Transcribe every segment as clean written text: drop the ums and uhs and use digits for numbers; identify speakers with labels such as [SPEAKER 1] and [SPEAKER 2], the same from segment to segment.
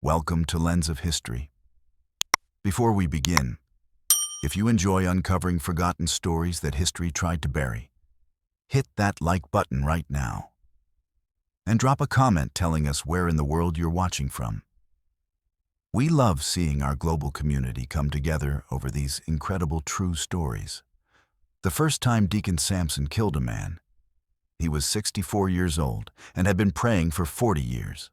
[SPEAKER 1] Welcome to Lens of History. Before we begin, if you enjoy uncovering forgotten stories that history tried to bury, hit that like button right now. And drop a comment telling us where in the world you're watching from. We love seeing our global community come together over these incredible true stories. The first time Deacon Samson killed a man, he was 64 years old and had been praying for 40 years.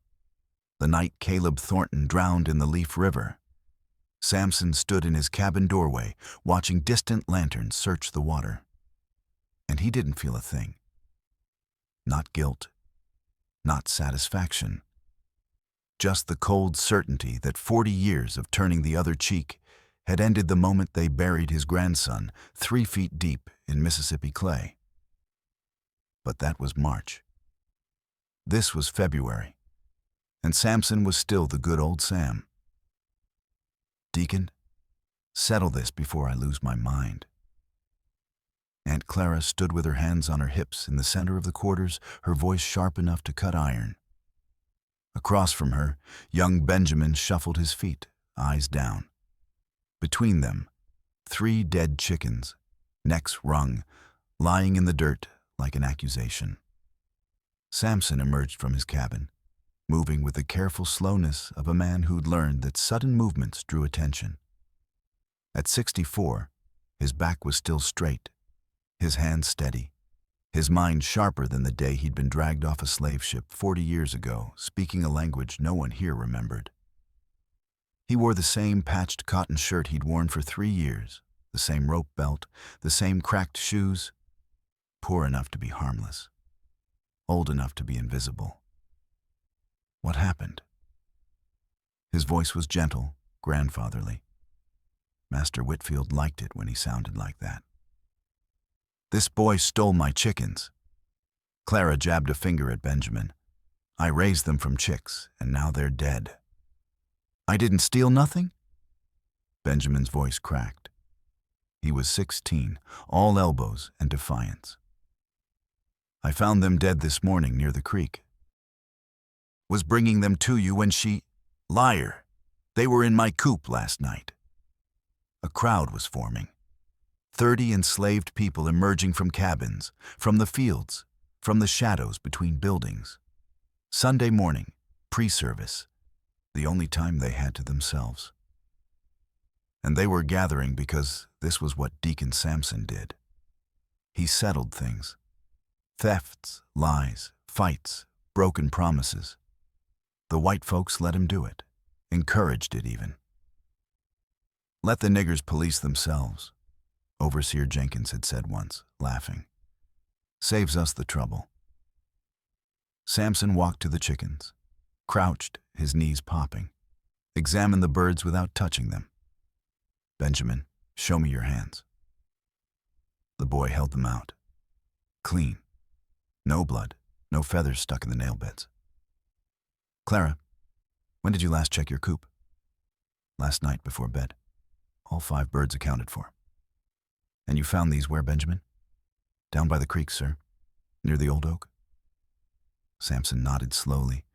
[SPEAKER 1] The night Caleb Thornton drowned in the Leaf River, Samson stood in his cabin doorway, watching distant lanterns search the water. And he didn't feel a thing. Not guilt, not satisfaction. Just the cold certainty that 40 years of turning the other cheek had ended the moment they buried his grandson 3 feet deep in Mississippi clay. But that was March. This was February, and Samson was still the good old Sam. Deacon, settle this before I lose my mind. Aunt Clara stood with her hands on her hips in the center of the quarters, her voice sharp enough to cut iron. Across from her, young Benjamin shuffled his feet, eyes down. Between them, 3 dead chickens, necks wrung, lying in the dirt like an accusation. Samson emerged from his cabin, moving with the careful slowness of a man who'd learned that sudden movements drew attention. At 64, his back was still straight, his hands steady, his mind sharper than the day he'd been dragged off a slave ship 40 years ago, speaking a language no one here remembered. He wore the same patched cotton shirt he'd worn for 3 years, the same rope belt, the same cracked shoes, poor enough to be harmless, old enough to be invisible. What happened? His voice was gentle, grandfatherly. Master Whitfield liked it when he sounded like that. This boy stole my chickens. Clara jabbed a finger at Benjamin. I raised them from chicks, and now they're dead. I didn't steal nothing? Benjamin's voice cracked. He was 16, all elbows and defiance. I found them dead this morning near the creek. Was bringing them to you when she... Liar! They were in my coop last night. A crowd was forming. 30 enslaved people emerging from cabins, from the fields, from the shadows between buildings. Sunday morning, pre-service, the only time they had to themselves. And they were gathering because this was what Deacon Samson did. He settled things. Thefts, lies, fights, broken promises. The white folks let him do it, encouraged it even. Let the niggers police themselves, Overseer Jenkins had said once, laughing. Saves us the trouble. Samson walked to the chickens, crouched, his knees popping, examined the birds without touching them. Benjamin, show me your hands. The boy held them out. Clean. No blood, no feathers stuck in the nail beds. Clara, when did you last check your coop? Last night before bed. All 5 birds accounted for. And you found these where, Benjamin? Down by the creek, sir. Near the old oak? Samson nodded slowly,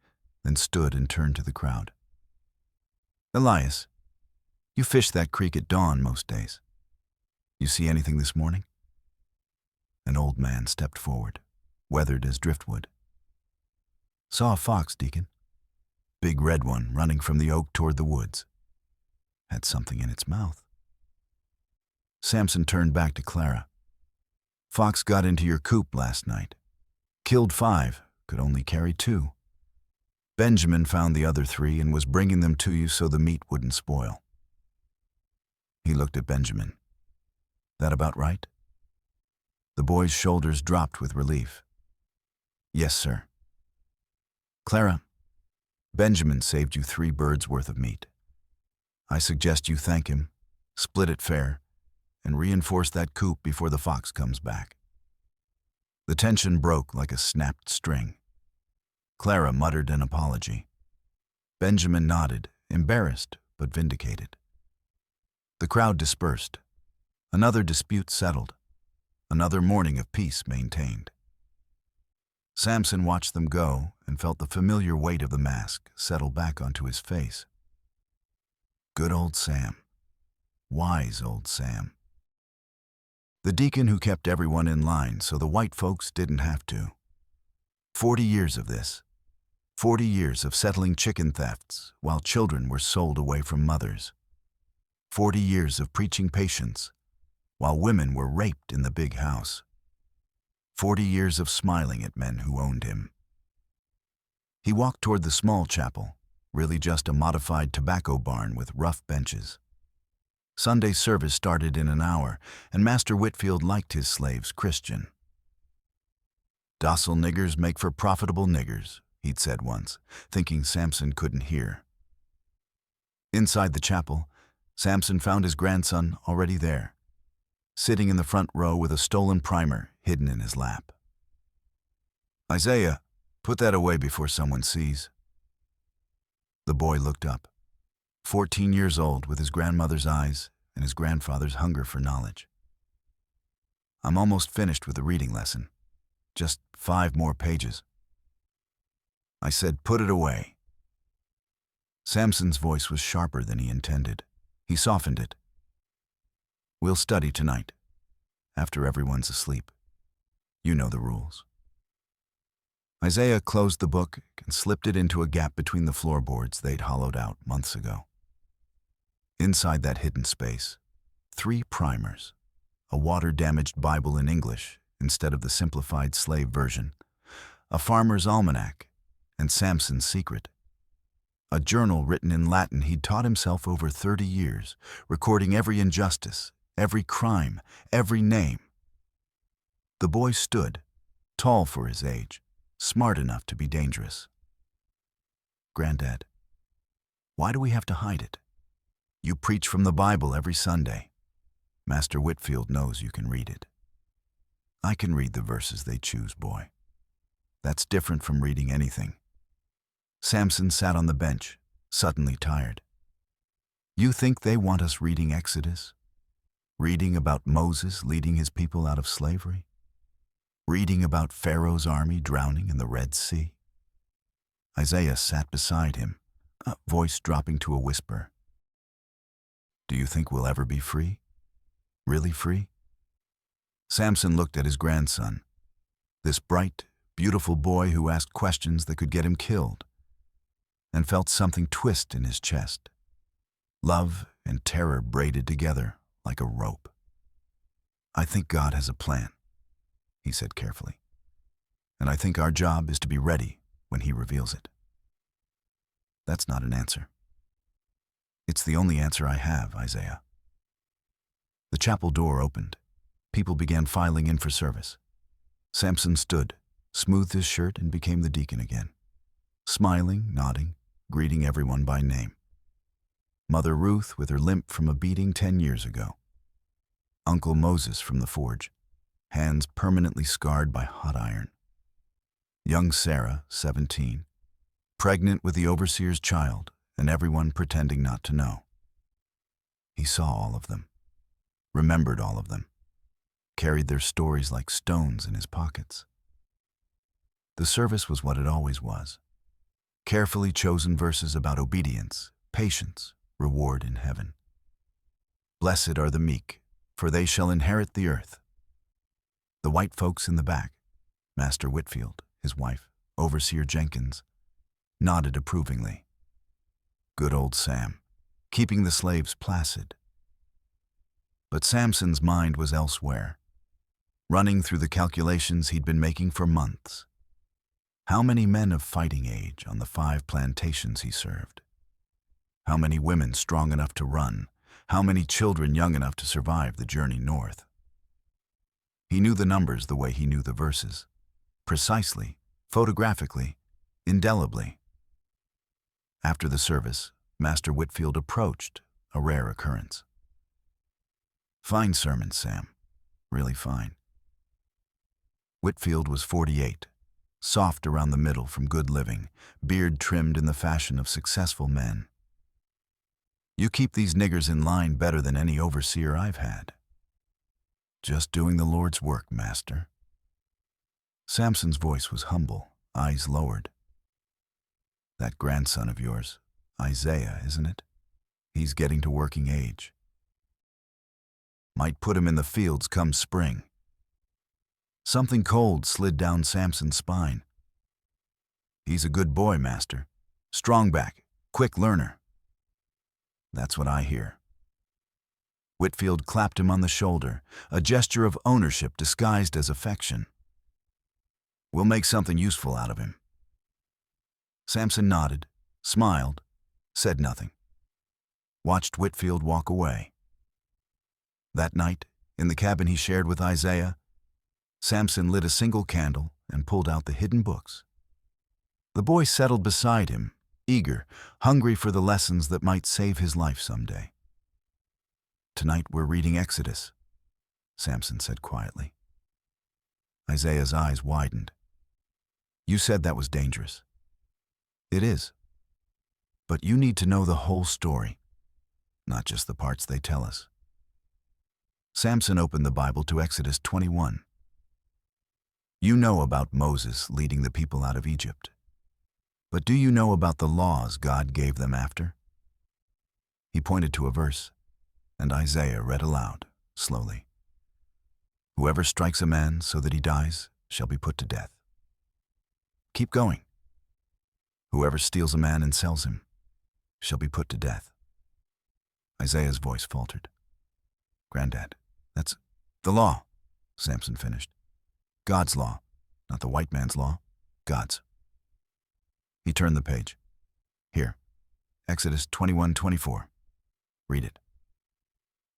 [SPEAKER 1] then stood and turned to the crowd. Elias, you fish that creek at dawn most days. You see anything this morning? An old man stepped forward, weathered as driftwood. Saw a fox, Deacon. Big red one running from the oak toward the woods. Had something in its mouth. Samson turned back to Clara. Fox got into your coop last night. Killed 5, could only carry 2. Benjamin found the other 3 and was bringing them to you so the meat wouldn't spoil. He looked at Benjamin. That about right? The boy's shoulders dropped with relief. Yes, sir. Clara, Benjamin saved you 3 birds' worth of meat. I suggest you thank him, split it fair, and reinforce that coop before the fox comes back. The tension broke like a snapped string. Clara muttered an apology. Benjamin nodded, embarrassed but vindicated. The crowd dispersed. Another dispute settled. Another morning of peace maintained. Samson watched them go and felt the familiar weight of the mask settle back onto his face. Good old Sam. Wise old Sam. The deacon who kept everyone in line so the white folks didn't have to. 40 years of this. 40 years of settling chicken thefts while children were sold away from mothers. 40 years of preaching patience while women were raped in the big house. 40 years of smiling at men who owned him. He walked toward the small chapel, really just a modified tobacco barn with rough benches. Sunday service started in an hour, and Master Whitfield liked his slaves Christian. Docile niggers make for profitable niggers, he'd said once, thinking Samson couldn't hear. Inside the chapel, Samson found his grandson already there, sitting in the front row with a stolen primer hidden in his lap. Isaiah, put that away before someone sees. The boy looked up, 14 years old with his grandmother's eyes and his grandfather's hunger for knowledge. I'm almost finished with the reading lesson. Just 5 more pages. I said, put it away. Samson's voice was sharper than he intended. He softened it. We'll study tonight, after everyone's asleep. You know the rules. Isaiah closed the book and slipped it into a gap between the floorboards they'd hollowed out months ago. Inside that hidden space, 3 primers, a water-damaged Bible in English instead of the simplified slave version, a farmer's almanac, and Samson's secret. A journal written in Latin he'd taught himself over 30 years, recording every injustice, every crime, every name. The boy stood, tall for his age, smart enough to be dangerous. Granddad, why do we have to hide it? You preach from the Bible every Sunday. Master Whitfield knows you can read it. I can read the verses they choose, boy. That's different from reading anything. Samson sat on the bench, suddenly tired. You think they want us reading Exodus? Reading about Moses leading his people out of slavery? Reading about Pharaoh's army drowning in the Red Sea? Isaiah sat beside him, a voice dropping to a whisper. Do you think we'll ever be free? Really free? Samson looked at his grandson, this bright, beautiful boy who asked questions that could get him killed, and felt something twist in his chest. Love and terror braided together like a rope. I think God has a plan, he said carefully, and I think our job is to be ready when he reveals it. That's not an answer. It's the only answer I have, Isaiah. The chapel door opened. People began filing in for service. Samson stood, smoothed his shirt, and became the deacon again, smiling, nodding, greeting everyone by name. Mother Ruth with her limp from a beating 10 years ago. Uncle Moses from the forge, hands permanently scarred by hot iron. Young Sarah, 17, pregnant with the overseer's child, and everyone pretending not to know. He saw all of them, remembered all of them, carried their stories like stones in his pockets. The service was what it always was. Carefully chosen verses about obedience, patience, reward in heaven. Blessed are the meek, for they shall inherit the earth. The white folks in the back, Master Whitfield, his wife, Overseer Jenkins, nodded approvingly. Good old Sam, keeping the slaves placid. But Samson's mind was elsewhere, running through the calculations he'd been making for months. How many men of fighting age on the 5 plantations he served? How many women strong enough to run? How many children young enough to survive the journey north? He knew the numbers the way he knew the verses, precisely, photographically, indelibly. After the service, Master Whitfield approached, a rare occurrence. Fine sermon, Sam. Really fine. Whitfield was 48, soft around the middle from good living, beard trimmed in the fashion of successful men. You keep these niggers in line better than any overseer I've had. Just doing the Lord's work, Master. Samson's voice was humble, eyes lowered. That grandson of yours, Isaiah, isn't it? He's getting to working age. Might put him in the fields come spring. Something cold slid down Samson's spine. He's a good boy, master. Strong back, quick learner. That's what I hear. Whitfield clapped him on the shoulder, a gesture of ownership disguised as affection. We'll make something useful out of him. Samson nodded, smiled, said nothing. Watched Whitfield walk away. That night, in the cabin he shared with Isaiah, Samson lit a single candle and pulled out the hidden books. The boy settled beside him, eager, hungry for the lessons that might save his life someday. Tonight we're reading Exodus, Samson said quietly. Isaiah's eyes widened. You said that was dangerous. It is. But you need to know the whole story, not just the parts they tell us. Samson opened the Bible to Exodus 21. You know about Moses leading the people out of Egypt. But do you know about the laws God gave them after? He pointed to a verse, and Isaiah read aloud, slowly. Whoever strikes a man so that he dies shall be put to death. Keep going. Whoever steals a man and sells him shall be put to death. Isaiah's voice faltered. Granddad, that's the law, Samson finished. God's law, not the white man's law, God's. He turned the page. Here, Exodus 21:24. Read it.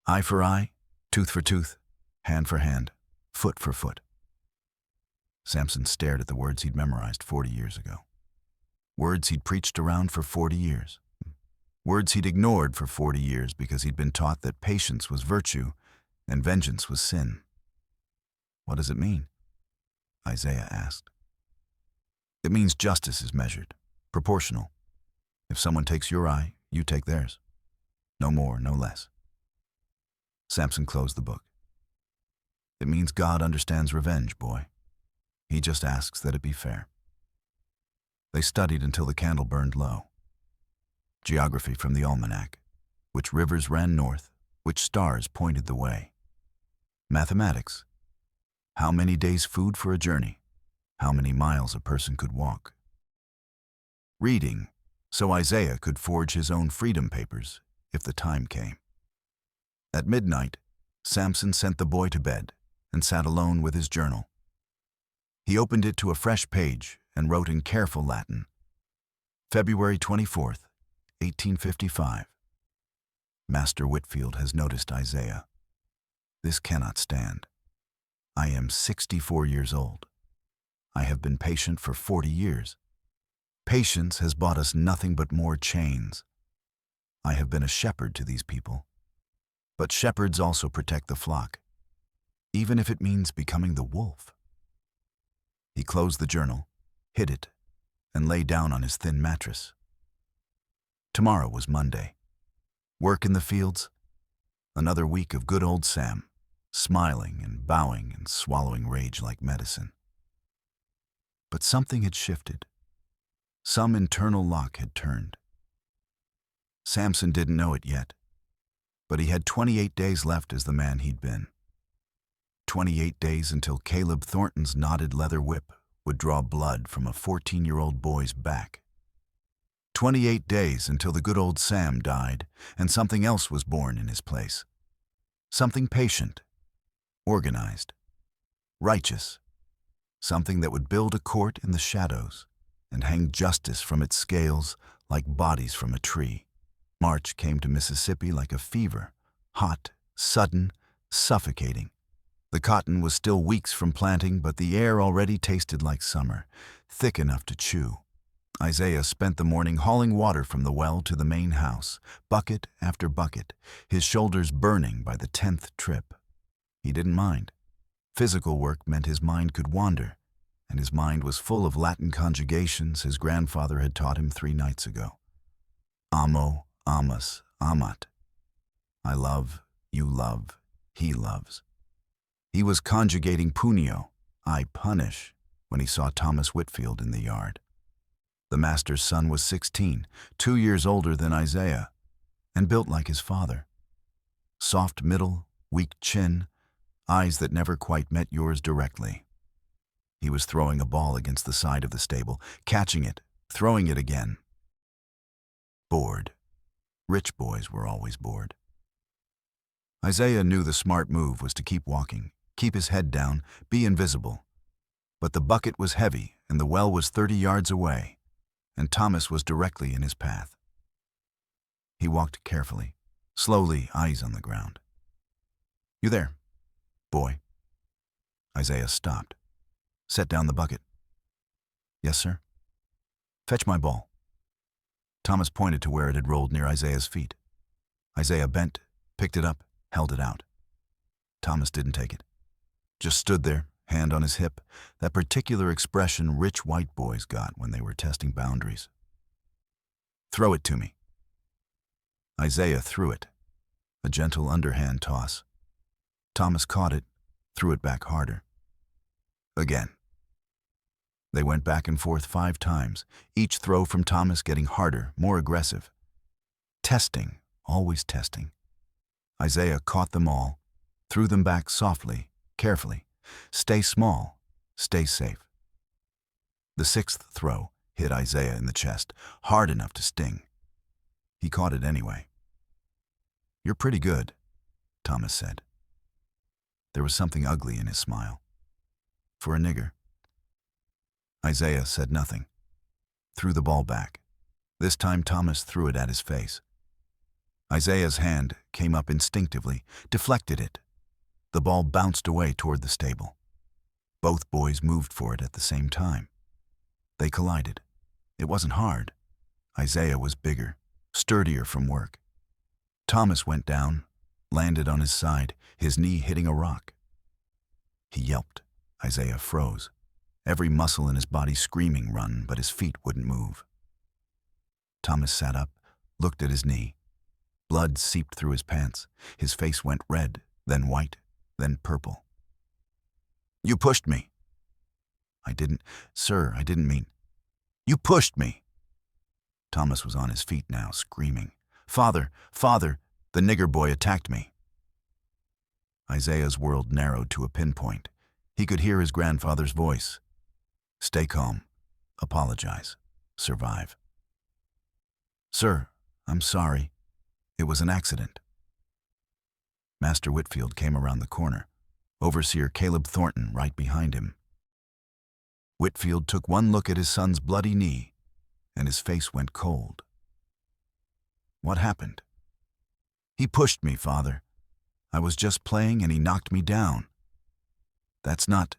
[SPEAKER 1] Eye for eye, tooth for tooth, hand for hand, foot for foot. Samson stared at the words he'd memorized 40 years ago. Words he'd preached around for 40 years. Words he'd ignored for 40 years because he'd been taught that patience was virtue and vengeance was sin. What does it mean? Isaiah asked. It means justice is measured, proportional. If someone takes your eye, you take theirs. No more, no less. Samson closed the book. It means God understands revenge, boy. He just asks that it be fair. They studied until the candle burned low. Geography from the almanac, which rivers ran north, which stars pointed the way. Mathematics. How many days' food for a journey? How many miles a person could walk? Reading, so Isaiah could forge his own freedom papers if the time came. At midnight, Samson sent the boy to bed and sat alone with his journal. He opened it to a fresh page and wrote in careful Latin, February 24th, 1855. Master Whitfield has noticed Isaiah. This cannot stand. I am 64 years old. I have been patient for 40 years. Patience has bought us nothing but more chains. I have been a shepherd to these people. But shepherds also protect the flock, even if it means becoming the wolf. He closed the journal, hid it, and lay down on his thin mattress. Tomorrow was Monday. Work in the fields. Another week of good old Sam, smiling and bowing and swallowing rage like medicine. But something had shifted. Some internal lock had turned. Samson didn't know it yet, but he had 28 days left as the man he'd been. 28 days until Caleb Thornton's knotted leather whip would draw blood from a 14-year-old boy's back. 28 days until the good old Sam died and something else was born in his place. Something patient, organized, righteous. Something that would build a court in the shadows and hang justice from its scales like bodies from a tree. March came to Mississippi like a fever, hot, sudden, suffocating. The cotton was still weeks from planting, but the air already tasted like summer, thick enough to chew. Isaiah spent the morning hauling water from the well to the main house, bucket after bucket, his shoulders burning by the 10th trip. He didn't mind. Physical work meant his mind could wander, and his mind was full of Latin conjugations his grandfather had taught him 3 nights ago. Amo, amas, amat. I love, you love, he loves. He was conjugating punio, I punish, when he saw Thomas Whitfield in the yard. The master's son was 16, 2 years older than Isaiah, and built like his father. Soft middle, weak chin, eyes that never quite met yours directly. He was throwing a ball against the side of the stable, catching it, throwing it again. Bored. Rich boys were always bored. Isaiah knew the smart move was to keep walking, keep his head down, be invisible. But the bucket was heavy and the well was 30 yards away, and Thomas was directly in his path. He walked carefully, slowly, eyes on the ground. "You there, boy?" Isaiah stopped. "Set down the bucket." "Yes, sir." "Fetch my ball." Thomas pointed to where it had rolled near Isaiah's feet. Isaiah bent, picked it up, held it out. Thomas didn't take it. Just stood there, hand on his hip, that particular expression rich white boys got when they were testing boundaries. "Throw it to me." Isaiah threw it, a gentle underhand toss. Thomas caught it, threw it back harder. Again. They went back and forth 5 times, each throw from Thomas getting harder, more aggressive. Testing, always testing. Isaiah caught them all, threw them back softly, carefully. Stay small, stay safe. The 6th throw hit Isaiah in the chest, hard enough to sting. He caught it anyway. "You're pretty good," Thomas said. There was something ugly in his smile. "For a nigger." Isaiah said nothing, threw the ball back. This time Thomas threw it at his face. Isaiah's hand came up instinctively, deflected it. The ball bounced away toward the stable. Both boys moved for it at the same time. They collided. It wasn't hard. Isaiah was bigger, sturdier from work. Thomas went down, landed on his side, his knee hitting a rock. He yelped. Isaiah froze, every muscle in his body screaming run, but his feet wouldn't move. Thomas sat up, looked at his knee. Blood seeped through his pants. His face went red, then white, then purple. "You pushed me." Sir, I didn't mean." "You pushed me." Thomas was on his feet now, screaming. Father, the nigger boy attacked me." Isaiah's world narrowed to a pinpoint. He could hear his grandfather's voice. "Stay calm. Apologize. Survive." "Sir, I'm sorry. It was an accident." Master Whitfield came around the corner, Overseer Caleb Thornton right behind him. Whitfield took one look at his son's bloody knee, and his face went cold. "What happened?" "He pushed me, Father. I was just playing and he knocked me down." "That's not—"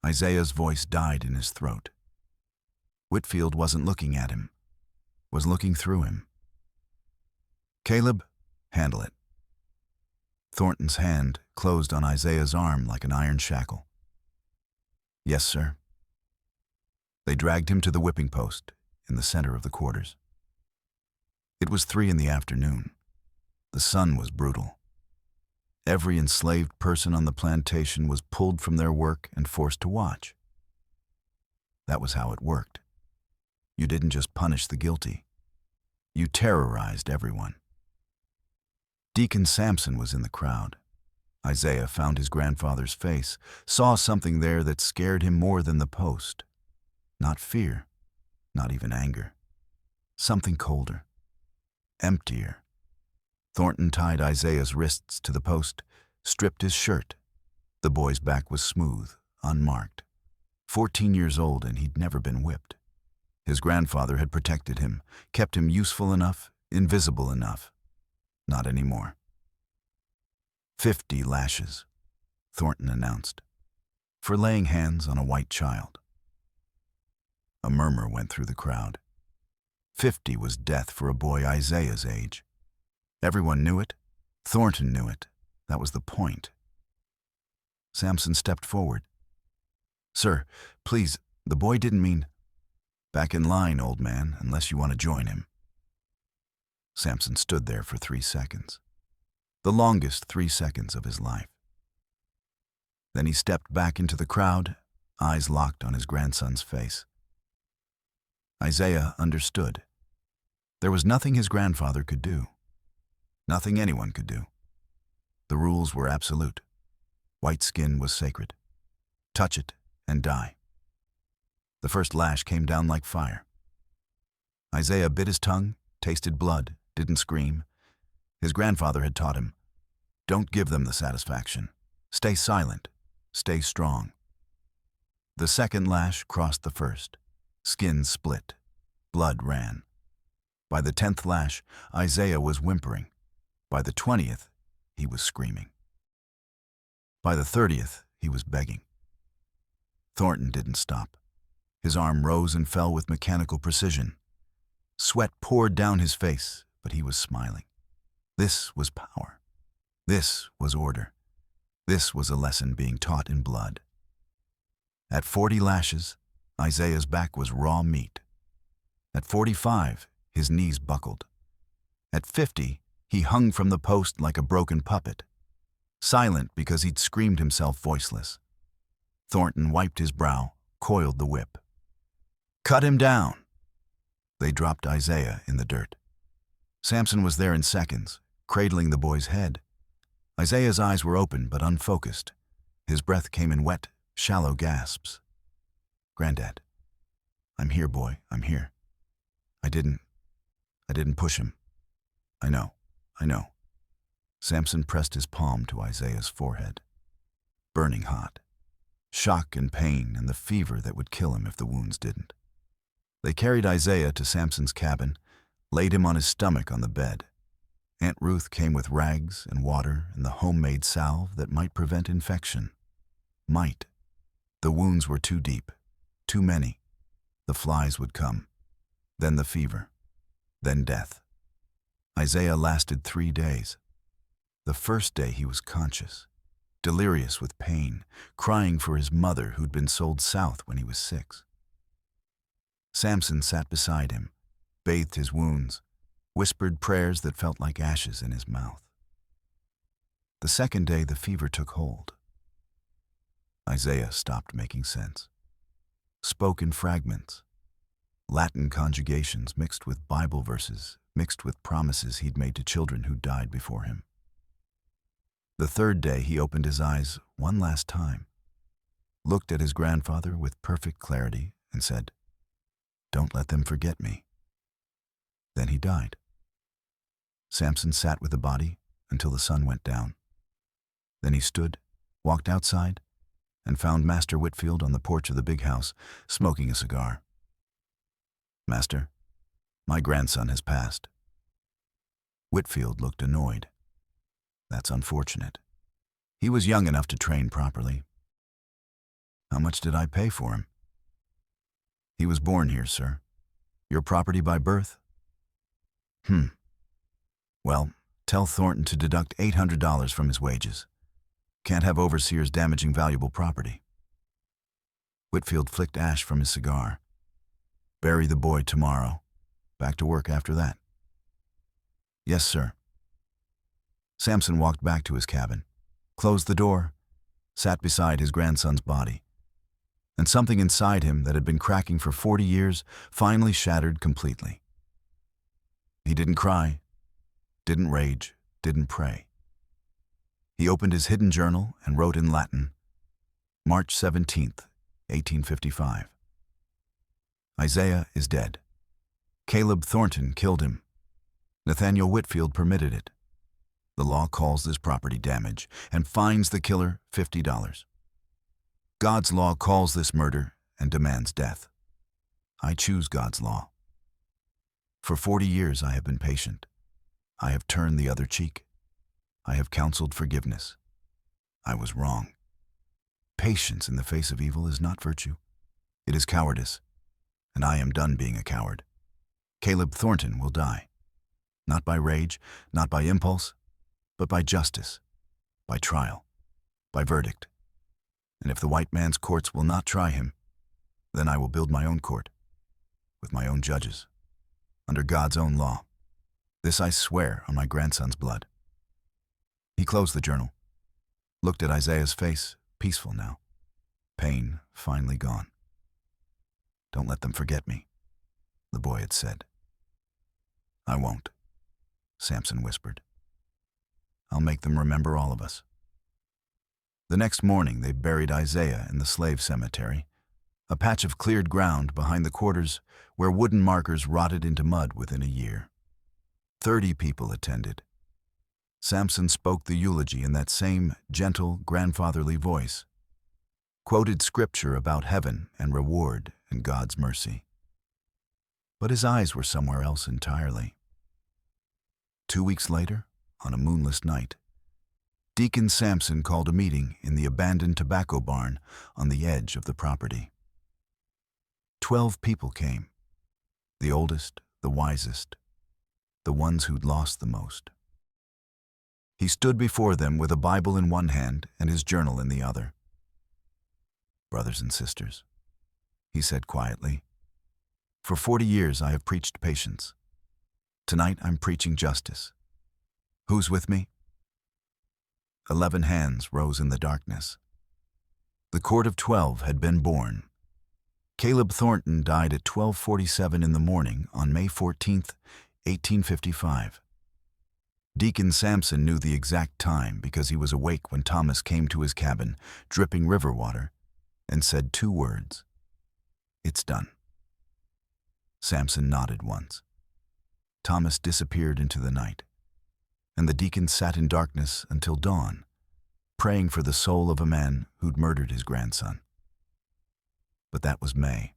[SPEAKER 1] Isaiah's voice died in his throat. Whitfield wasn't looking at him, was looking through him. "Caleb, handle it." Thornton's hand closed on Isaiah's arm like an iron shackle. "Yes, sir." They dragged him to the whipping post in the center of the quarters. It was 3 in the afternoon. The sun was brutal. Every enslaved person on the plantation was pulled from their work and forced to watch. That was how it worked. You didn't just punish the guilty. You terrorized everyone. Deacon Sampson was in the crowd. Isaiah found his grandfather's face, saw something there that scared him more than the post. Not fear, not even anger. Something colder, emptier. Thornton tied Isaiah's wrists to the post, stripped his shirt. The boy's back was smooth, unmarked. 14 years old, and he'd never been whipped. His grandfather had protected him, kept him useful enough, invisible enough. Not anymore. 50 lashes, Thornton announced, for laying hands on a white child. A murmur went through the crowd. 50 was death for a boy Isaiah's age. Everyone knew it. Thornton knew it. That was the point. Sampson stepped forward. "Sir, please, the boy didn't mean—" "Back in line, old man, unless you want to join him." Sampson stood there for 3 seconds. The longest 3 seconds of his life. Then he stepped back into the crowd, eyes locked on his grandson's face. Isaiah understood. There was nothing his grandfather could do. Nothing anyone could do. The rules were absolute. White skin was sacred. Touch it and die. The first lash came down like fire. Isaiah bit his tongue, tasted blood, didn't scream. His grandfather had taught him, don't give them the satisfaction. Stay silent. Stay strong. The second lash crossed the first. Skin split. Blood ran. By the 10th lash, Isaiah was whimpering. By the 20th, he was screaming. By the 30th, he was begging. Thornton didn't stop. His arm rose and fell with mechanical precision. Sweat poured down his face, but he was smiling. This was power. This was order. This was a lesson being taught in blood. At 40 lashes, Isaiah's back was raw meat. At 45, his knees buckled. At 50, he hung from the post like a broken puppet, silent because he'd screamed himself voiceless. Thornton wiped his brow, coiled the whip. Cut him down! They dropped Isaiah in the dirt. Samson was there in seconds, cradling the boy's head. Isaiah's eyes were open but unfocused. His breath came in wet, shallow gasps. Granddad, I'm here, boy, I'm here. I didn't push him. I know. Samson pressed his palm to Isaiah's forehead. Burning hot. Shock and pain and the fever that would kill him if the wounds didn't. They carried Isaiah to Samson's cabin, laid him on his stomach on the bed. Aunt Ruth came with rags and water and the homemade salve that might prevent infection. Might. The wounds were too deep, too many. The flies would come. Then the fever. Then death. Isaiah lasted 3 days. The first day he was conscious, delirious with pain, crying for his mother who'd been sold south when he was 6. Samson sat beside him, bathed his wounds, whispered prayers that felt like ashes in his mouth. The second day the fever took hold. Isaiah stopped making sense. Spoke in fragments. Latin conjugations mixed with Bible verses, mixed with promises he'd made to children who died before him. The third day he opened his eyes one last time, looked at his grandfather with perfect clarity and said, "Don't let them forget me." Then he died. Samson sat with the body until the sun went down. Then he stood, walked outside, and found Master Whitfield on the porch of the big house, smoking a cigar. "Master, my grandson has passed." Whitfield looked annoyed. "That's unfortunate. He was young enough to train properly." "How much did I pay for him?" "He was born here, sir. Your property by birth?" Well, tell Thornton to deduct $800 from his wages. Can't have overseers damaging valuable property." Whitfield flicked ash from his cigar. "Bury the boy tomorrow. Back to work after that." "Yes, sir." Samson walked back to his cabin, closed the door, sat beside his grandson's body, and something inside him that had been cracking for 40 years finally shattered completely. He didn't cry, didn't rage, didn't pray. He opened his hidden journal and wrote in Latin, March 17th, 1855. Isaiah is dead. Caleb Thornton killed him. Nathaniel Whitfield permitted it. The law calls this property damage and fines the killer $50. God's law calls this murder and demands death. I choose God's law. For 40 years I have been patient. I have turned the other cheek. I have counseled forgiveness. I was wrong. Patience in the face of evil is not virtue. It is cowardice, and I am done being a coward. Caleb Thornton will die. Not by rage, not by impulse, but by justice, by trial, by verdict. And if the white man's courts will not try him, then I will build my own court, with my own judges, under God's own law. This I swear on my grandson's blood. He closed the journal, looked at Isaiah's face, peaceful now, pain finally gone. "Don't let them forget me," the boy had said. "I won't," Samson whispered. "I'll make them remember all of us." The next morning they buried Isaiah in the slave cemetery, a patch of cleared ground behind the quarters where wooden markers rotted into mud within a year. 30 people attended. Samson spoke the eulogy in that same gentle, grandfatherly voice, quoted scripture about heaven and reward and God's mercy. But his eyes were somewhere else entirely. 2 weeks later, on a moonless night, Deacon Samson called a meeting in the abandoned tobacco barn on the edge of the property. 12 people came, the oldest, the wisest, the ones who'd lost the most. He stood before them with a Bible in one hand and his journal in the other. "Brothers and sisters," he said quietly, "for 40 years I have preached patience. Tonight I'm preaching justice. Who's with me?" 11 hands rose in the darkness. The Court of 12 had been born. Caleb Thornton died at 12:47 in the morning on May 14th, 1855. Deacon Samson knew the exact time because he was awake when Thomas came to his cabin, dripping river water, and said 2 words, "It's done." Samson nodded once. Thomas disappeared into the night, and the deacon sat in darkness until dawn, praying for the soul of a man who'd murdered his grandson. But that was May.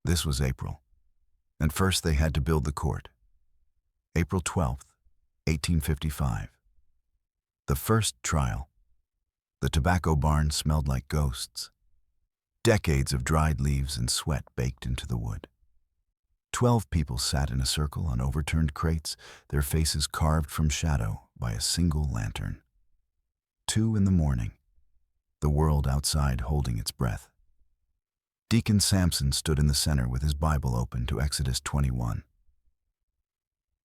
[SPEAKER 1] This was April, and first they had to build the court. April 12th, 1855. The first trial. The tobacco barn smelled like ghosts. Decades of dried leaves and sweat baked into the wood. 12 people sat in a circle on overturned crates, their faces carved from shadow by a single lantern. 2 in the morning, the world outside holding its breath. Deacon Samson stood in the center with his Bible open to Exodus 21.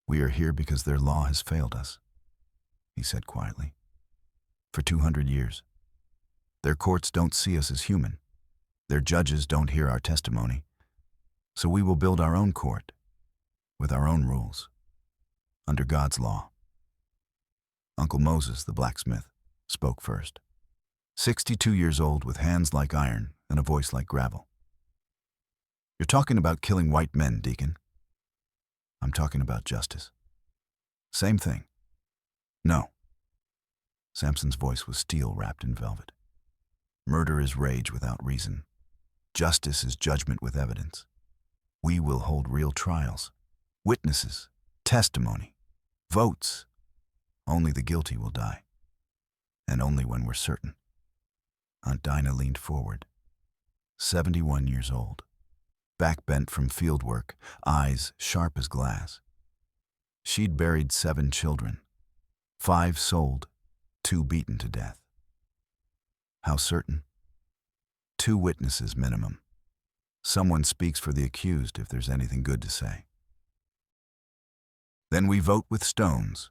[SPEAKER 1] "We are here because their law has failed us," he said quietly. "For 200 years. Their courts don't see us as human. Their judges don't hear our testimony. So we will build our own court, with our own rules, under God's law." Uncle Moses, the blacksmith, spoke first. 62 years old with hands like iron and a voice like gravel. "You're talking about killing white men, Deacon." "I'm talking about justice." "Same thing." "No." Samson's voice was steel wrapped in velvet. "Murder is rage without reason. Justice is judgment with evidence. We will hold real trials, witnesses, testimony, votes. Only the guilty will die. And only when we're certain." Aunt Dinah leaned forward, 71 years old, back bent from field work, eyes sharp as glass. She'd buried 7 children, 5 sold, 2 beaten to death. How certain? 2 witnesses minimum. Someone speaks for the accused if there's anything good to say. "Then we vote with stones.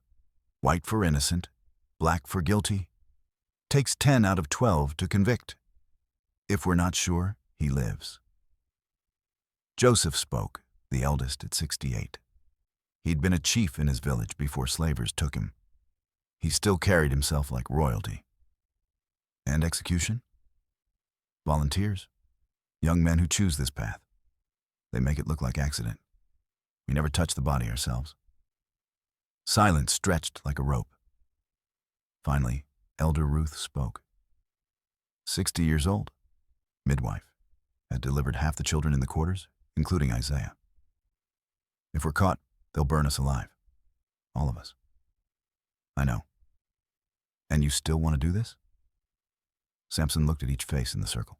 [SPEAKER 1] White for innocent, black for guilty. Takes 10 out of 12 to convict. If we're not sure, he lives." Joseph spoke, the eldest at 68. He'd been a chief in his village before slavers took him. He still carried himself like royalty. "And execution?" "Volunteers. Young men who choose this path. They make it look like accident. We never touch the body ourselves." Silence stretched like a rope. Finally, Elder Ruth spoke. 60 years old, midwife, had delivered half the children in the quarters, including Isaiah. "If we're caught, they'll burn us alive. All of us." "I know. And you still want to do this?" Samson looked at each face in the circle.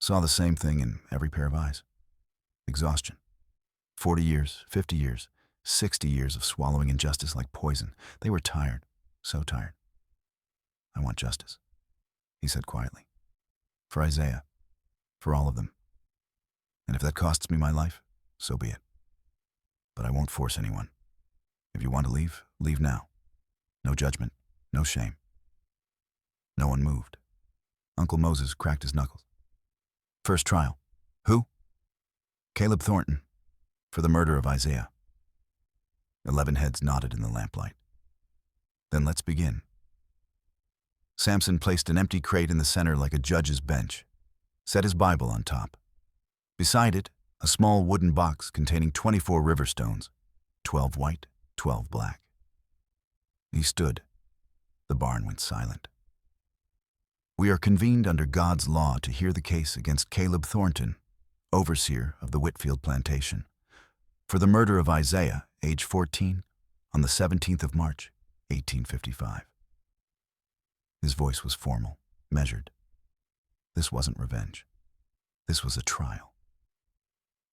[SPEAKER 1] Saw the same thing in every pair of eyes. Exhaustion. 40 years, 50 years, 60 years of swallowing injustice like poison. They were tired, so tired. "I want justice," he said quietly. "For Isaiah, for all of them. And if that costs me my life, so be it. But I won't force anyone. If you want to leave, leave now. No judgment, no shame." No one moved. Uncle Moses cracked his knuckles. First trial. Who? Caleb Thornton, for the murder of Isaiah. 11 heads nodded in the lamplight. Then let's begin. Samson placed an empty crate in the center like a judge's bench, set his Bible on top. Beside it, a small wooden box containing 24 river stones, 12 white, 12 black. He stood. The barn went silent. We are convened under God's law to hear the case against Caleb Thornton, overseer of the Whitfield plantation, for the murder of Isaiah, age 14, on the 17th of March, 1855. His voice was formal, measured. This wasn't revenge. This was a trial.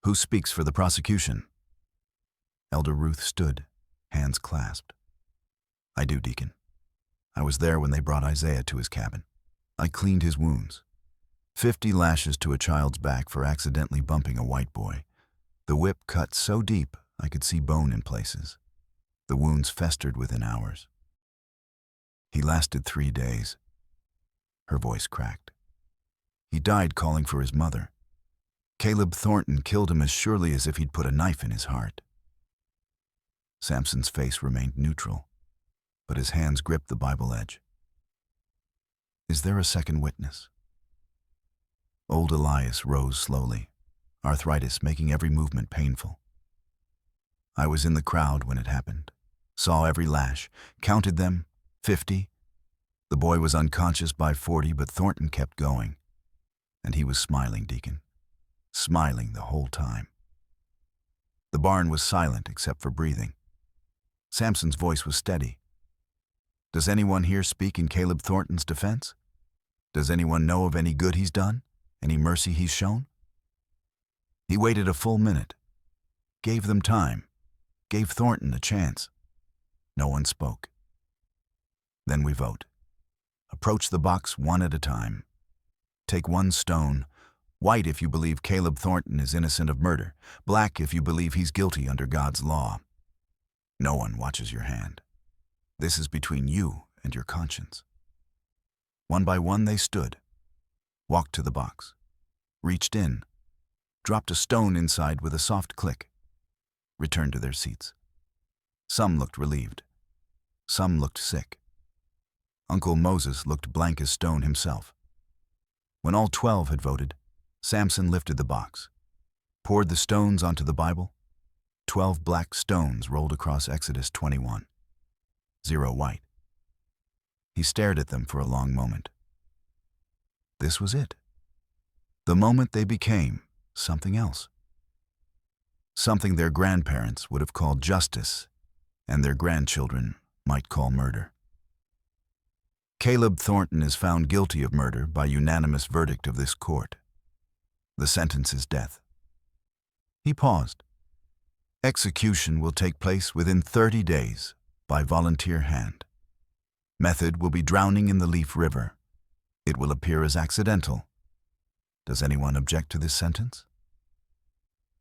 [SPEAKER 1] Who speaks for the prosecution? Elder Ruth stood, hands clasped. I do, Deacon. I was there when they brought Isaiah to his cabin. I cleaned his wounds. 50 lashes to a child's back for accidentally bumping a white boy. The whip cut so deep I could see bone in places. The wounds festered within hours. He lasted 3 days. Her voice cracked. He died calling for his mother. Caleb Thornton killed him as surely as if he'd put a knife in his heart. Samson's face remained neutral, but his hands gripped the Bible edge. Is there a second witness? Old Elias rose slowly, arthritis making every movement painful. I was in the crowd when it happened, saw every lash, counted them, 50. The boy was unconscious by 40, but Thornton kept going. And he was smiling, Deacon, smiling the whole time. The barn was silent except for breathing. Samson's voice was steady. Does anyone here speak in Caleb Thornton's defense? Does anyone know of any good he's done? Any mercy he's shown? He waited a full minute, gave them time, gave Thornton a chance. No one spoke. Then we vote. Approach the box one at a time. Take one stone, white if you believe Caleb Thornton is innocent of murder, black if you believe he's guilty under God's law. No one watches your hand. This is between you and your conscience. One by one they stood, walked to the box, reached in, dropped a stone inside with a soft click, returned to their seats. Some looked relieved. Some looked sick. Uncle Moses looked blank as stone himself. When all 12 had voted, Samson lifted the box, poured the stones onto the Bible. 12 black stones rolled across Exodus 21. 0 white. He stared at them for a long moment. This was it. The moment they became something else. Something their grandparents would have called justice, and their grandchildren might call murder. Caleb Thornton is found guilty of murder by unanimous verdict of this court. The sentence is death. He paused. Execution will take place within 30 days by volunteer hand. Method will be drowning in the Leaf River. It will appear as accidental. Does anyone object to this sentence?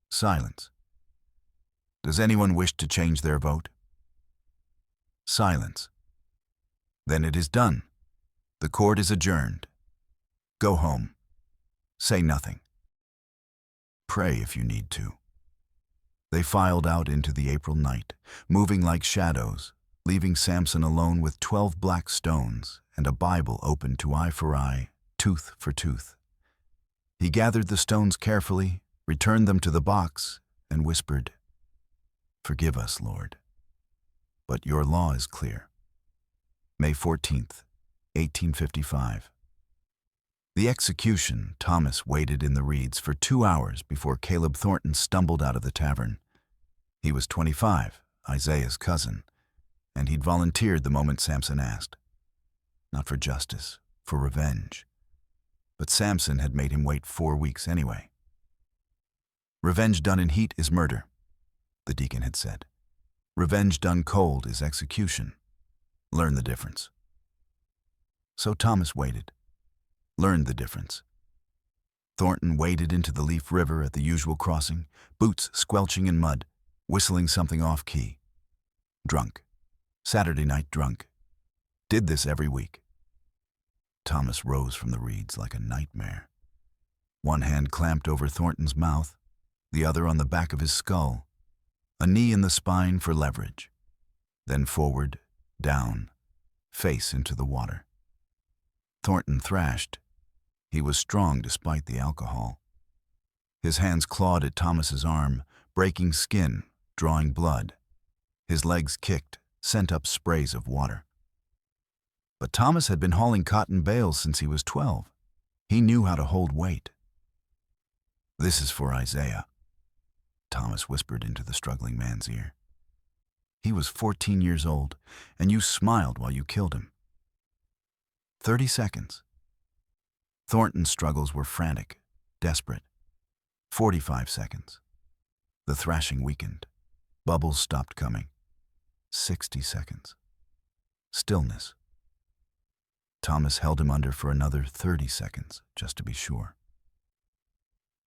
[SPEAKER 1] Silence. Does anyone wish to change their vote? Silence. Then it is done. The court is adjourned. Go home. Say nothing. Pray if you need to. They filed out into the April night, moving like shadows, leaving Samson alone with 12 black stones and a Bible open to eye for eye, tooth for tooth. He gathered the stones carefully, returned them to the box, and whispered, "Forgive us, Lord, but your law is clear." May 14th, 1855. The execution, Thomas waited in the reeds for 2 hours before Caleb Thornton stumbled out of the tavern. He was 25, Isaiah's cousin, and he'd volunteered the moment Samson asked. Not for justice, for revenge. But Samson had made him wait 4 weeks anyway. Revenge done in heat is murder, the deacon had said. Revenge done cold is execution. Learn the difference. So Thomas waited, learned the difference. Thornton waded into the Leaf River at the usual crossing, boots squelching in mud, whistling something off-key. Drunk. Saturday night drunk. Did this every week. Thomas rose from the reeds like a nightmare. One hand clamped over Thornton's mouth, the other on the back of his skull, a knee in the spine for leverage. Then forward, down, face into the water. Thornton thrashed. He was strong despite the alcohol. His hands clawed at Thomas's arm, breaking skin, drawing blood. His legs kicked, sent up sprays of water. But Thomas had been hauling cotton bales since he was 12. He knew how to hold weight. "This is for Isaiah," Thomas whispered into the struggling man's ear. "He was 14 years old, and you smiled while you killed him." 30 seconds. Thornton's struggles were frantic, desperate. 45 seconds. The thrashing weakened. Bubbles stopped coming. 60 seconds. Stillness. Thomas held him under for another 30 seconds, just to be sure.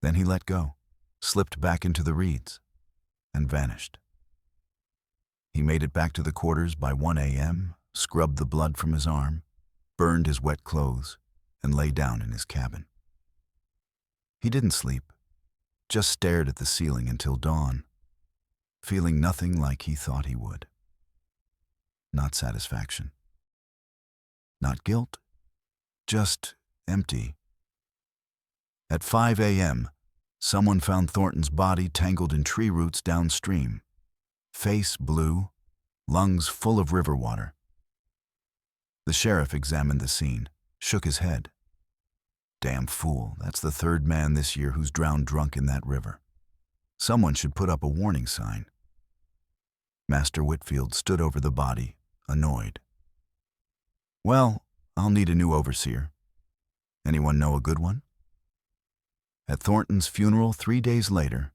[SPEAKER 1] Then he let go, slipped back into the reeds, and vanished. He made it back to the quarters by 1 a.m., scrubbed the blood from his arm, burned his wet clothes, and lay down in his cabin. He didn't sleep, just stared at the ceiling until dawn, feeling nothing like he thought he would. Not satisfaction. Not guilt, just empty. At 5 a.m., someone found Thornton's body tangled in tree roots downstream, face blue, lungs full of river water. The sheriff examined the scene, shook his head. "Damn fool, that's the third man this year who's drowned drunk in that river. Someone should put up a warning sign." Master Whitfield stood over the body, annoyed. "Well, I'll need a new overseer. Anyone know a good one?" At Thornton's funeral 3 days later,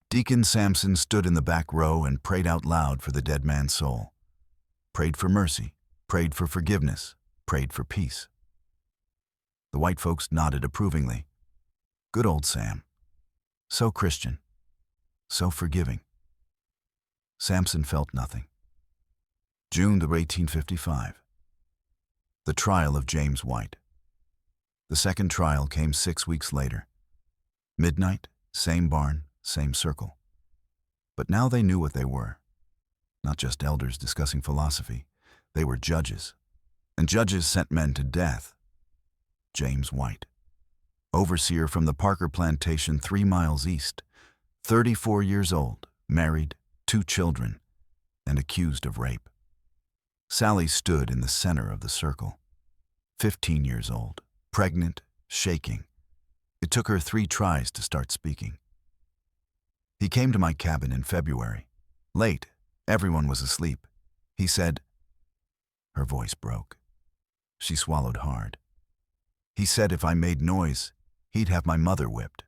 [SPEAKER 1] Deacon Sampson stood in the back row and prayed out loud for the dead man's soul. Prayed for mercy, prayed for forgiveness, prayed for peace. The white folks nodded approvingly. Good old Sam. So Christian. So forgiving. Sampson felt nothing. June of 1855. The trial of James White. The second trial came 6 weeks later. Midnight, same barn, same circle. But now they knew what they were. Not just elders discussing philosophy. They were judges. And judges sent men to death. James White, overseer from the Parker plantation 3 miles east, 34 years old, married, 2 children, and accused of rape. Sally stood in the center of the circle, 15 years old, pregnant, shaking. It took her 3 tries to start speaking. He came to my cabin in February. Late, everyone was asleep. He said, her voice broke. She swallowed hard. He said if I made noise, he'd have my mother whipped.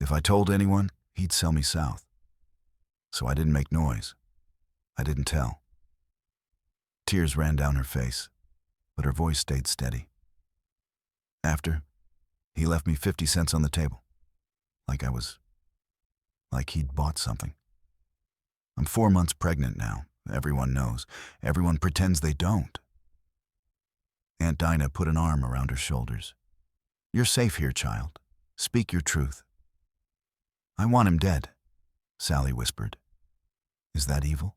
[SPEAKER 1] If I told anyone, he'd sell me south. So I didn't make noise. I didn't tell. Tears ran down her face, but her voice stayed steady. After, he left me 50 cents on the table, like he'd bought something. I'm 4 months pregnant now. Everyone knows. Everyone pretends they don't. Aunt Dinah put an arm around her shoulders. You're safe here, child. Speak your truth. I want him dead, Sally whispered. Is that evil?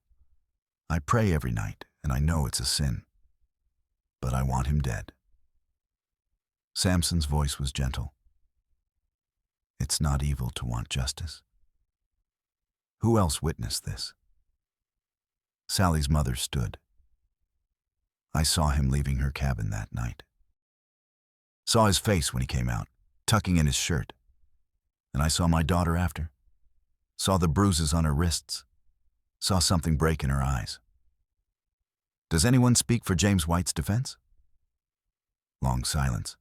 [SPEAKER 1] I pray every night, and I know it's a sin. But I want him dead. Samson's voice was gentle. It's not evil to want justice. Who else witnessed this? Sally's mother stood. I saw him leaving her cabin that night. Saw his face when he came out, tucking in his shirt. And I saw my daughter after. Saw the bruises on her wrists. Saw something break in her eyes. Does anyone speak for James White's defense? Long silence.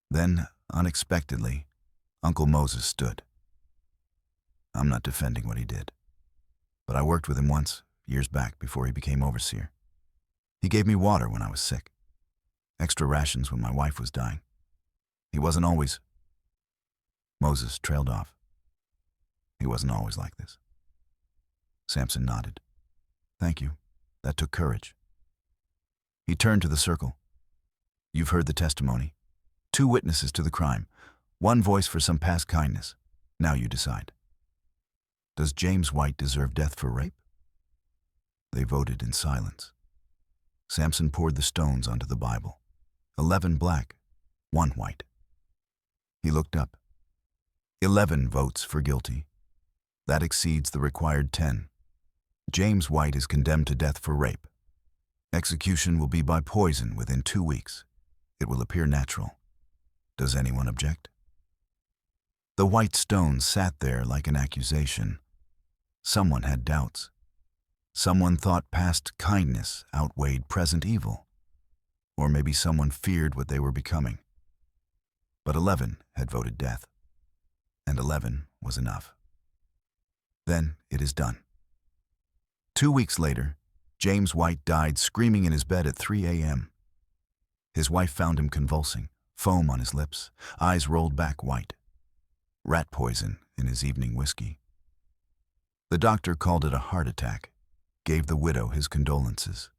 [SPEAKER 1] Then, unexpectedly, Uncle Moses stood. I'm not defending what he did, but I worked with him once, years back before he became overseer. He gave me water when I was sick, extra rations when my wife was dying. He wasn't always... Moses trailed off. He wasn't always like this. Samson nodded. Thank you. That took courage. He turned to the circle. You've heard the testimony. 2 witnesses to the crime, 1 voice for some past kindness. Now you decide. Does James White deserve death for rape? They voted in silence. Samson poured the stones onto the Bible. 11 black, 1 white. He looked up. 11 votes for guilty. That exceeds the required 10. James White is condemned to death for rape. Execution will be by poison within 2 weeks. It will appear natural. Does anyone object? The white stones sat there like an accusation. Someone had doubts. Someone thought past kindness outweighed present evil. Or maybe someone feared what they were becoming. But 11 had voted death. And 11 was enough. Then it is done. 2 weeks later, James White died screaming in his bed at 3 a.m. His wife found him convulsing, foam on his lips, eyes rolled back white. Rat poison in his evening whiskey. The doctor called it a heart attack, gave the widow his condolences.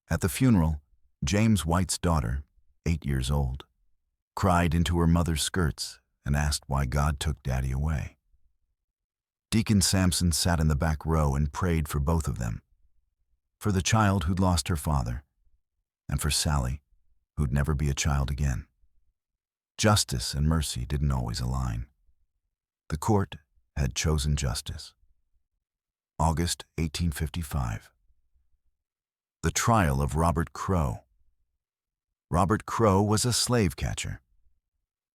[SPEAKER 1] At the funeral, James White's daughter, 8 years old, cried into her mother's skirts and asked why God took Daddy away. Deacon Samson sat in the back row and prayed for both of them, for the child who'd lost her father, and for Sally, who'd never be a child again. Justice and mercy didn't always align. The court had chosen justice. August 1855. The trial of Robert Crowe. Robert Crowe was a slave catcher.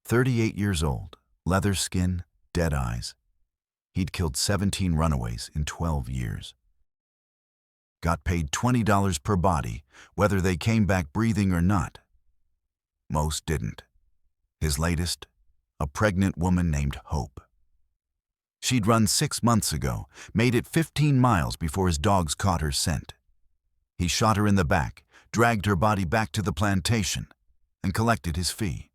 [SPEAKER 1] 38 years old, leather skin, dead eyes. He'd killed 17 runaways in 12 years. Got paid $20 per body, whether they came back breathing or not. Most didn't. His latest, a pregnant woman named Hope. She'd run 6 months ago, made it 15 miles before his dogs caught her scent. He shot her in the back, dragged her body back to the plantation, and collected his fee.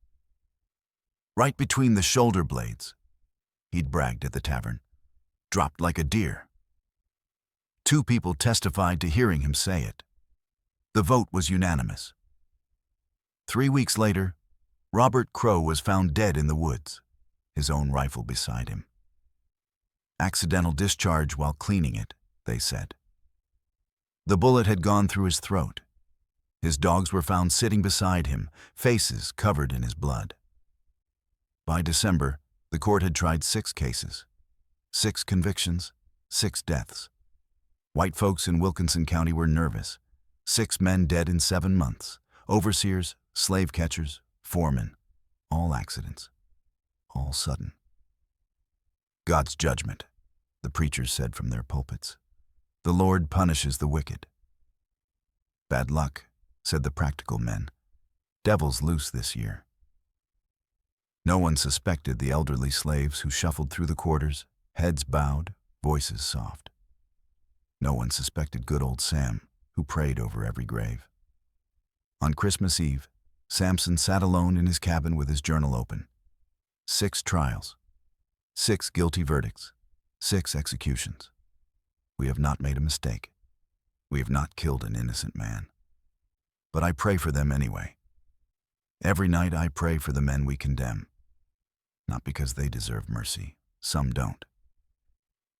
[SPEAKER 1] Right between the shoulder blades, he'd bragged at the tavern, dropped like a deer. 2 people testified to hearing him say it. The vote was unanimous. 3 weeks later, Robert Crowe was found dead in the woods, his own rifle beside him. Accidental discharge while cleaning it, they said. The bullet had gone through his throat. His dogs were found sitting beside him, faces covered in his blood. By December, the court had tried 6 cases, 6 convictions, 6 deaths. White folks in Wilkinson County were nervous. 6 men dead in 7 months. Overseers, slave catchers, foremen. All accidents. All sudden. God's judgment, the preachers said from their pulpits. The Lord punishes the wicked. Bad luck, said the practical men. Devil's loose this year. No one suspected the elderly slaves who shuffled through the quarters, heads bowed, voices soft. No one suspected good old Sam, who prayed over every grave. On Christmas Eve, Samson sat alone in his cabin with his journal open. 6 trials, 6 guilty verdicts, 6 executions. We have not made a mistake. We have not killed an innocent man. But I pray for them anyway. Every night I pray for the men we condemn. Not because they deserve mercy, some don't.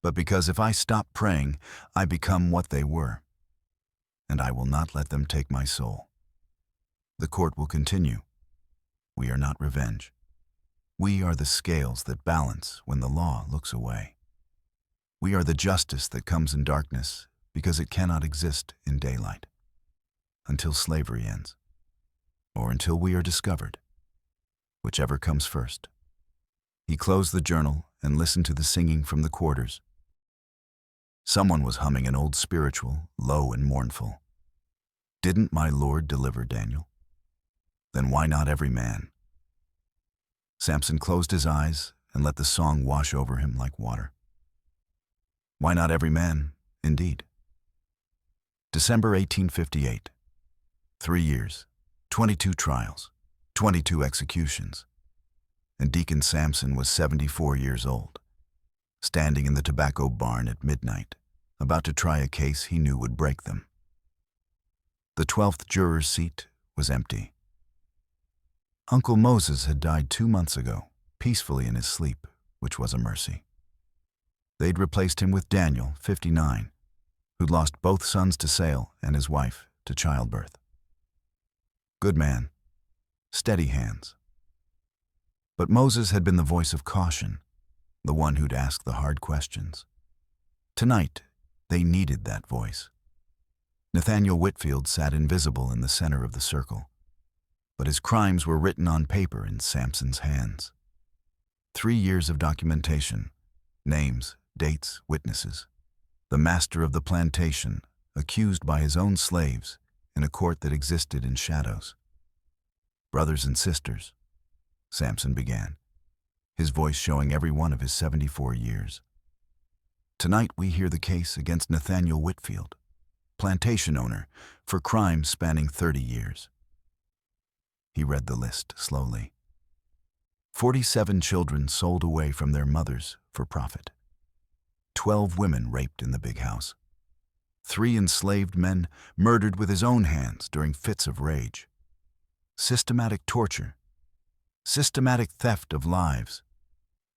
[SPEAKER 1] But because if I stop praying, I become what they were. And I will not let them take my soul. The court will continue. We are not revenge. We are the scales that balance when the law looks away. We are the justice that comes in darkness because it cannot exist in daylight. Until slavery ends. Or until we are discovered. Whichever comes first. He closed the journal and listened to the singing from the quarters. Someone was humming an old spiritual, low and mournful. Didn't my Lord deliver Daniel? Then why not every man? Samson closed his eyes and let the song wash over him like water. Why not every man, indeed? December 1858. 3 years, 22 trials, 22 executions. And Deacon Samson was 74 years old, standing in the tobacco barn at midnight, about to try a case he knew would break them. The 12th juror's seat was empty. Uncle Moses had died 2 months ago, peacefully in his sleep, which was a mercy. They'd replaced him with Daniel, 59, who'd lost both sons to Sale and his wife to childbirth. Good man, steady hands. But Moses had been the voice of caution, the one who'd ask the hard questions. Tonight, they needed that voice. Nathaniel Whitfield sat invisible in the center of the circle, but his crimes were written on paper in Samson's hands. 3 years of documentation, names, dates, witnesses. The master of the plantation, accused by his own slaves in a court that existed in shadows. Brothers and sisters, Samson began, his voice showing every one of his 74 years. Tonight we hear the case against Nathaniel Whitfield, plantation owner, for crimes spanning 30 years. He read the list slowly. 47 children sold away from their mothers for profit. 12 women raped in the big house. 3 enslaved men murdered with his own hands during fits of rage. Systematic torture. Systematic theft of lives.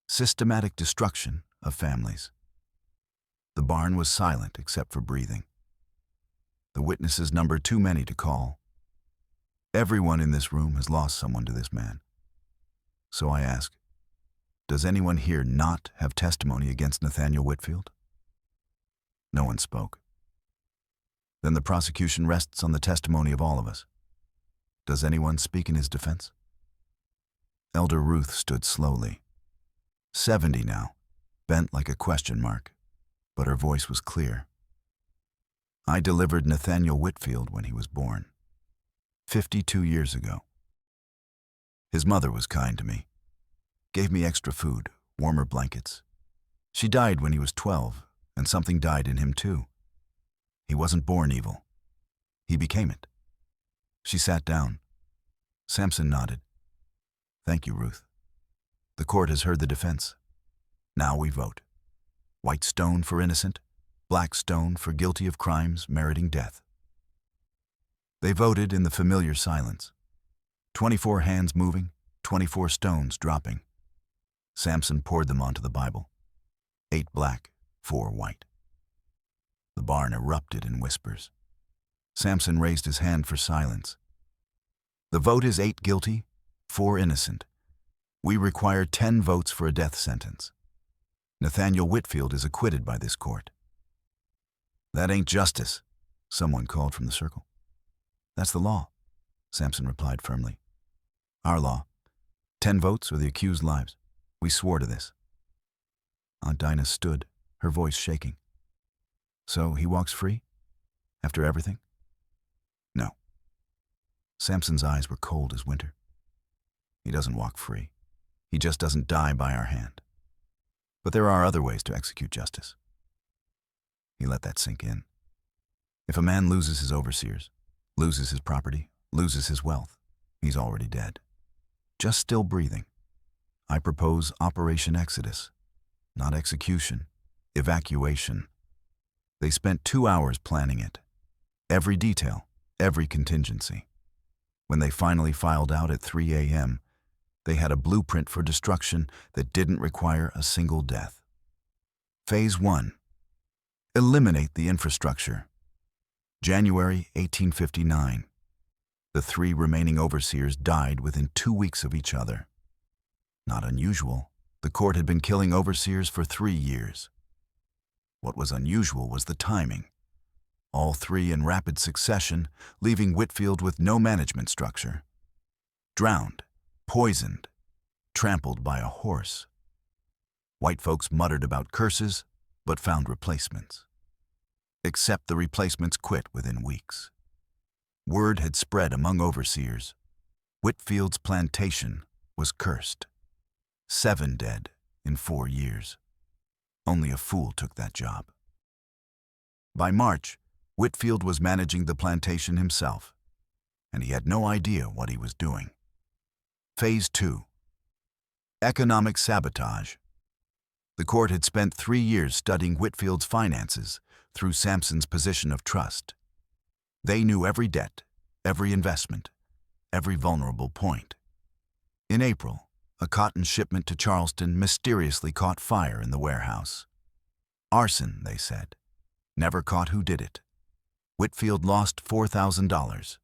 [SPEAKER 1] Systematic destruction of families. The barn was silent except for breathing. The witnesses numbered too many to call. Everyone in this room has lost someone to this man. So I ask, does anyone here not have testimony against Nathaniel Whitfield? No one spoke. Then the prosecution rests on the testimony of all of us. Does anyone speak in his defense? Elder Ruth stood slowly. 70 now, bent like a question mark, but her voice was clear. I delivered Nathaniel Whitfield when he was born, 52 years ago. His mother was kind to me, gave me extra food, warmer blankets. She died when he was 12, and something died in him too. He wasn't born evil. He became it. She sat down. Samson nodded. Thank you, Ruth. The court has heard the defense. Now we vote. White stone for innocent, black stone for guilty of crimes meriting death. They voted in the familiar silence. 24 hands moving, 24 stones dropping. Samson poured them onto the Bible. 8 black, 4 white. The barn erupted in whispers. Samson raised his hand for silence. The vote is 8 guilty, 4 innocent. We require 10 votes for a death sentence. Nathaniel Whitfield is acquitted by this court. That ain't justice, someone called from the circle. That's the law, Samson replied firmly. Our law. 10 votes or the accused lives. We swore to this. Aunt Dinah stood, her voice shaking. So he walks free? After everything? No. Samson's eyes were cold as winter. He doesn't walk free. He just doesn't die by our hand. But there are other ways to execute justice. He let that sink in. If a man loses his overseers, loses his property, loses his wealth, he's already dead. Just still breathing. I propose Operation Exodus, not execution, evacuation. They spent 2 hours planning it. Every detail, every contingency. When they finally filed out at 3 a.m., they had a blueprint for destruction that didn't require a single death. Phase 1. Eliminate the infrastructure. January 1859. The 3 remaining overseers died within 2 weeks of each other. Not unusual. The court had been killing overseers for 3 years. What was unusual was the timing. All 3 in rapid succession, leaving Whitfield with no management structure. Drowned, poisoned, trampled by a horse. White folks muttered about curses, but found replacements. Except the replacements quit within weeks. Word had spread among overseers. Whitfield's plantation was cursed. 7 dead in 4 years. Only a fool took that job. By March, Whitfield was managing the plantation himself, and he had no idea what he was doing. Phase 2. Economic sabotage. The court had spent 3 years studying Whitfield's finances through Samson's position of trust. They knew every debt, every investment, every vulnerable point. In April, a cotton shipment to Charleston mysteriously caught fire in the warehouse. Arson, they said. Never caught who did it. Whitfield lost $4,000.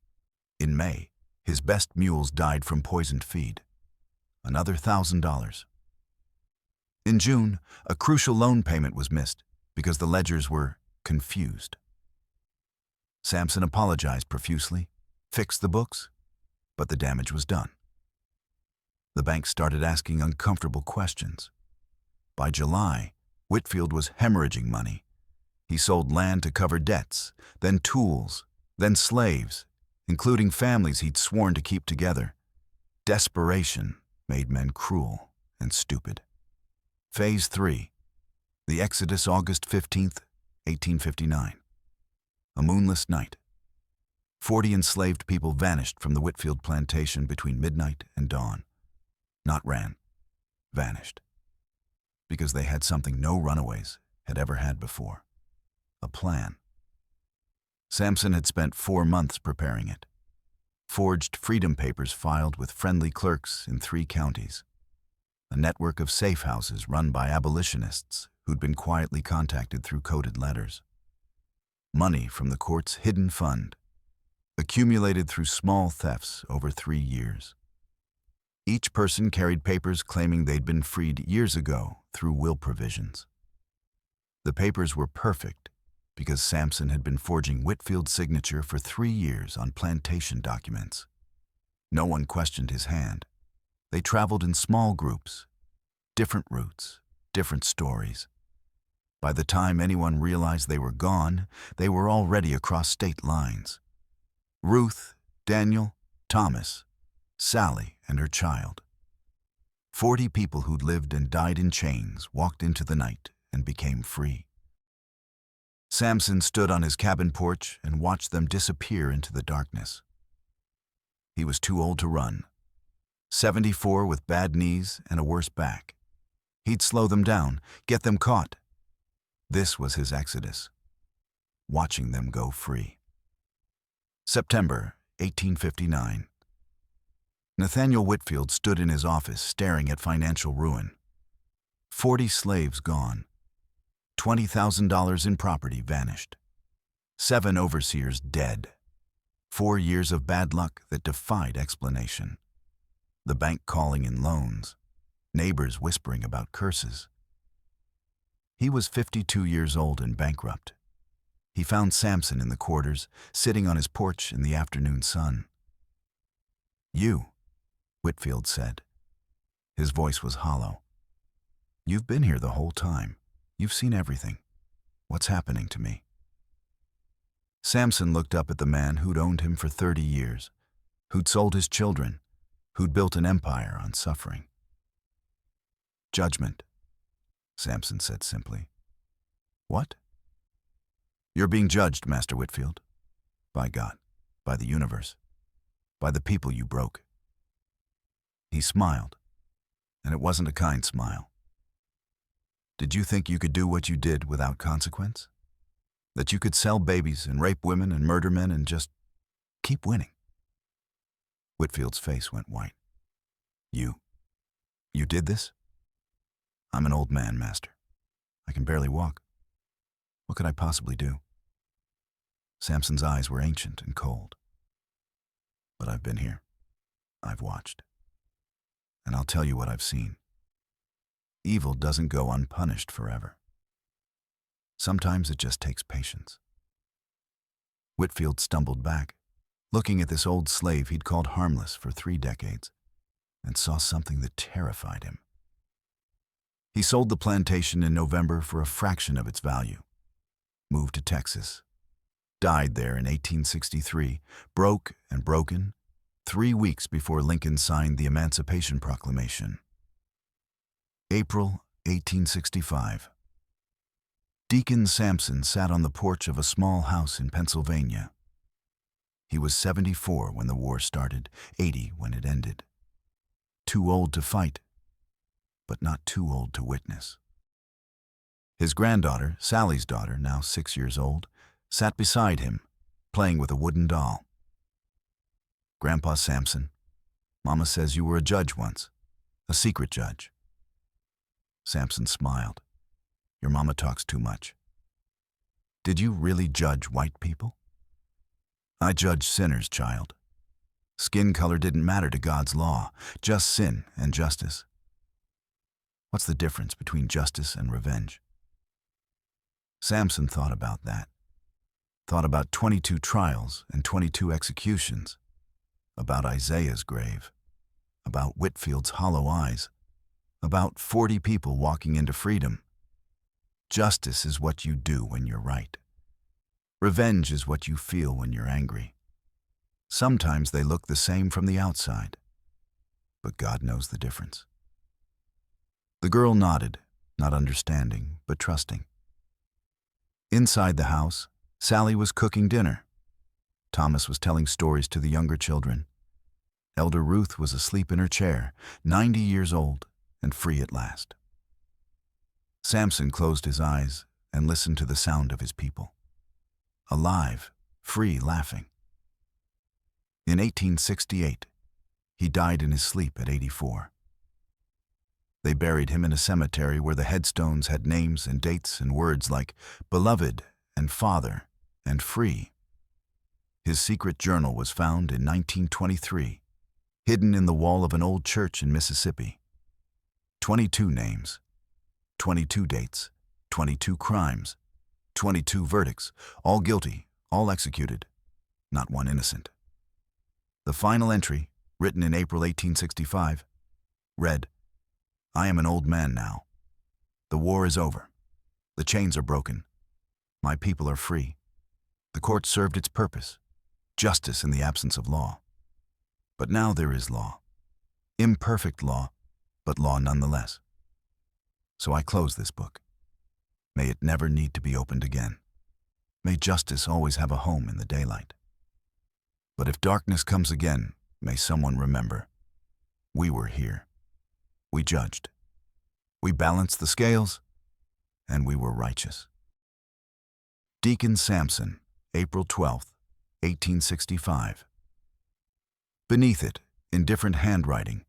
[SPEAKER 1] In May, his best mules died from poisoned feed. Another $1,000. In June, a crucial loan payment was missed because the ledgers were confused. Sampson apologized profusely, fixed the books, but the damage was done. The bank started asking uncomfortable questions. By July, Whitfield was hemorrhaging money. He sold land to cover debts, then tools, then slaves, including families he'd sworn to keep together. Desperation made men cruel and stupid. Phase 3. The Exodus, August 15th, 1859. A moonless night. 40 enslaved people vanished from the Whitfield plantation between midnight and dawn. Not ran, vanished. Because they had something no runaways had ever had before. A plan. Sampson had spent 4 months preparing it. Forged freedom papers filed with friendly clerks in 3 counties. A network of safe houses run by abolitionists who'd been quietly contacted through coded letters. Money from the court's hidden fund, accumulated through small thefts over 3 years. Each person carried papers claiming they'd been freed years ago through will provisions. The papers were perfect because Sampson had been forging Whitfield's signature for 3 years on plantation documents. No one questioned his hand. They traveled in small groups, different routes, different stories. By the time anyone realized they were gone, they were already across state lines. Ruth, Daniel, Thomas, Sally, and her child. 40 people who'd lived and died in chains walked into the night and became free. Sampson stood on his cabin porch and watched them disappear into the darkness. He was too old to run. 74 with bad knees and a worse back. He'd slow them down, get them caught. This was his exodus, watching them go free. September 1859. Nathaniel Whitfield stood in his office staring at financial ruin. 40 slaves gone. $20,000 in property vanished. 7 overseers dead. 4 years of bad luck that defied explanation. The bank calling in loans. Neighbors whispering about curses. He was 52 years old and bankrupt. He found Sampson in the quarters, sitting on his porch in the afternoon sun. "You," Whitfield said. His voice was hollow. "You've been here the whole time. You've seen everything. What's happening to me?" Sampson looked up at the man who'd owned him for 30 years, who'd sold his children, who'd built an empire on suffering. "Judgment," Sampson said simply. "What?" "You're being judged, Master Whitfield. By God, by the universe, by the people you broke." He smiled, and it wasn't a kind smile. "Did you think you could do what you did without consequence? That you could sell babies and rape women and murder men and just keep winning?" Whitfield's face went white. You did this?" "I'm an old man, Master. I can barely walk. What could I possibly do?" Sampson's eyes were ancient and cold. "But I've been here. I've watched. And I'll tell you what I've seen. Evil doesn't go unpunished forever. Sometimes it just takes patience." Whitfield stumbled back, looking at this old slave he'd called harmless for 3 decades, and saw something that terrified him. He sold the plantation in November for a fraction of its value, moved to Texas, died there in 1863, broke and broken, 3 weeks before Lincoln signed the Emancipation Proclamation. April 1865. Deacon Sampson sat on the porch of a small house in Pennsylvania. He was 74 when the war started, 80 when it ended. Too old to fight, but not too old to witness. His granddaughter, Sally's daughter, now 6 years old, sat beside him, playing with a wooden doll. "Grandpa Sampson, Mama says you were a judge once, a secret judge. Samson smiled. Your mama talks too much. Did you really judge white people? I judged sinners, child. Skin color didn't matter to God's law, just sin and justice. What's the difference between justice and revenge? Samson thought about that. Thought about 22 trials and 22 executions. About Isaiah's grave. About Whitfield's hollow eyes. About 40 people walking into freedom. Justice is what you do when you're right. Revenge is what you feel when you're angry. Sometimes they look the same from the outside, but God knows the difference. The girl nodded, not understanding, but trusting. Inside the house, Sally was cooking dinner. Thomas was telling stories to the younger children. Elder Ruth was asleep in her chair, 90 years old and free at last. Samson closed his eyes and listened to the sound of his people. Alive, free, laughing. In 1868, he died in his sleep at 84. They buried him in a cemetery where the headstones had names and dates and words like beloved and father and free. His secret journal was found in 1923, hidden in the wall of an old church in Mississippi. 22 names, 22 dates, 22 crimes, 22 verdicts, all guilty, all executed, not one innocent. The final entry, written in April 1865, read, I am an old man now. The war is over. The chains are broken. My people are free. The court served its purpose, justice in the absence of law. But now there is law. Imperfect law, but law nonetheless. So I close this book. May it never need to be opened again. May justice always have a home in the daylight. But if darkness comes again, may someone remember, we were here. We judged. We balanced the scales, and we were righteous. Deacon Samson, April 12th, 1865. Beneath it, in different handwriting,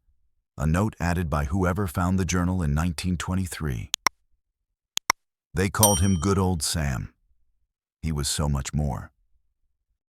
[SPEAKER 1] a note added by whoever found the journal in 1923. They called him Good Old Sam. He was so much more.